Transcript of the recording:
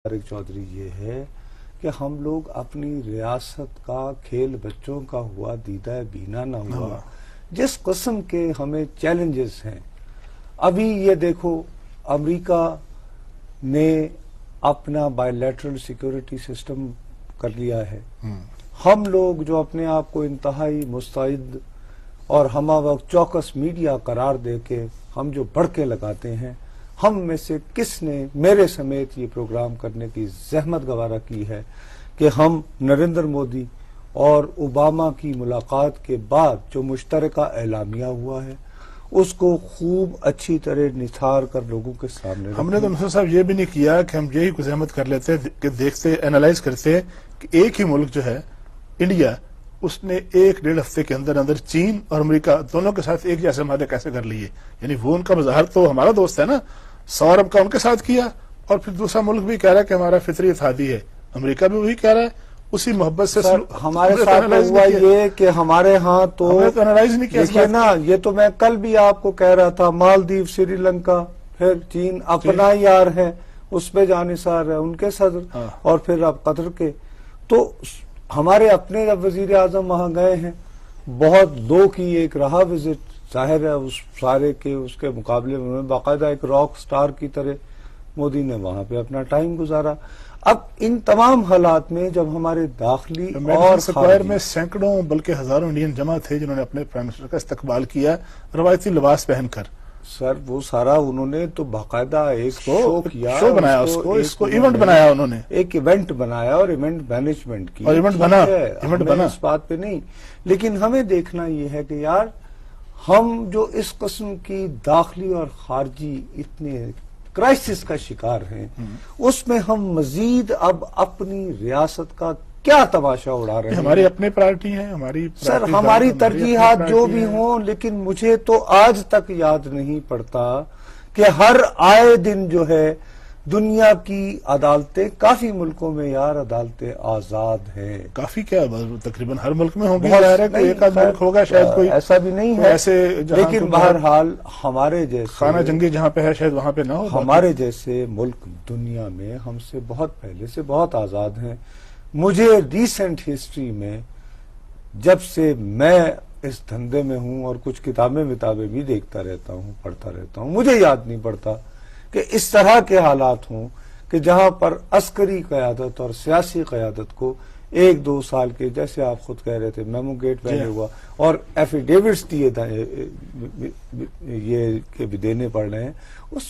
طارق چودھری یہ ہے کہ ہم لوگ اپنی ریاست کا کھیل بچوں کا ہوا دیدہ بینا نہ ہوا جس قسم کے ہمیں چیلنجز ہیں. ابھی یہ دیکھو امریکہ نے اپنا بائی لیٹرل سیکورٹی سسٹم کر لیا ہے. ہم لوگ جو اپنے آپ کو انتہائی مستعد اور ہمہ وقت چوکس میڈیا قرار دے کے ہم جو بڑکے لگاتے ہیں، ہم میں سے کس نے میرے سمیت یہ پروگرام کرنے کی زحمت گوارا کی ہے کہ ہم نریندر مودی اور اوباما کی ملاقات کے بعد جو مشترکہ اعلامیہ ہوا ہے اس کو خوب اچھی طرح نثار کر لوگوں کے سامنے ہم نے تو مسعود صاحب یہ بھی نہیں کیا کہ ہم یہی کوئی زحمت کر لیتے کہ دیکھتے اینالائز کرتے کہ ایک ہی ملک جو ہے انڈیا، اس نے 1-1.5 ہفتے کے اندر اندر چین اور امریکہ دونوں کے ساتھ ایک جیسے معاہدے کیسے کر لیے. یعنی وہ ان کا مظاہر تو ہمارا دوست ہے نا، 100 ارب کا ان کے ساتھ کیا، اور پھر دوسرا ملک بھی کہہ رہا ہے کہ ہمارا فطری اتحادی ہے، امریکہ بھی وہی کہہ رہا ہے. اسی محبت سے ہمارے ساتھ ہوا یہ کہ ہمارے ہاں تو انالائز نہیں کیا. دیکھیے نا، یہ تو میں کل بھی آپ کو کہہ رہا تھا، مالدیو، سری لنکا، پھر چین اپنا یار ہے، اس پہ جانثار ہے ان کے صدر، اور پھر اب قطر کے. تو ہمارے اپنے جب وزیر اعظم وہاں گئے ہیں، بہت لو کی ایک رہا وزٹ، ظاہر ہے اس سارے کے اس کے مقابلے میں باقاعدہ ایک راک سٹار کی طرح مودی نے وہاں پہ اپنا ٹائم گزارا. اب ان تمام حالات میں جب ہمارے داخلی اور سکوائر میں سینکڑوں بلکہ ہزاروں انڈین جمع تھے جنہوں نے اپنے پرائم منسٹر کا استقبال کیا روایتی لباس پہن کر. سر وہ سارا انہوں نے تو باقاعدہ ایک شو کیا، شو بنایا، اس کو ایونٹ بنایا، انہوں نے ایک ایونٹ بنایا اور ایونٹ مینجمنٹ کی، اور ایونٹ بنا اس بات پہ نہیں. لیکن ہمیں دیکھنا یہ ہے کہ یار ہم جو اس قسم کی داخلی اور خارجی اتنے کرائسس کا شکار ہیں، اس میں ہم مزید اب اپنی ریاست کا کیا تماشا اڑا رہے ہیں. ہماری اپنی پرائرٹی ہیں، ہماری سر ہماری ترجیحات جو بھی ہوں، لیکن مجھے تو آج تک یاد نہیں پڑتا کہ ہر آئے دن جو ہے دنیا کی عدالتیں، کافی ملکوں میں یار عدالتیں آزاد ہیں. کافی کیا، تقریباً ہر ملک میں ہوں گے، ایک آدھ ملک ہوگا شاید کوئی ایسا بھی نہیں ہے لیکن بہرحال ہمارے جیسے خانہ جنگی جہاں پہ ہے شاید وہاں پہ نہ ہو. ہمارے جیسے ملک دنیا میں ہم سے بہت پہلے سے بہت آزاد ہیں. مجھے ریسنٹ ہسٹری میں جب سے میں اس دھندے میں ہوں اور کچھ کتابیں بھی دیکھتا رہتا ہوں، پڑھتا رہتا ہوں، مجھے یاد نہیں پڑتا کہ اس طرح کے حالات ہوں کہ جہاں پر عسکری قیادت اور سیاسی قیادت کو 1-2 سال کے، جیسے آپ خود کہہ رہے تھے، میمو گیٹ پہلے ہوا اور ایفیڈیوٹس دیے یہ کہ بھی دینے پڑ رہے ہیں. اس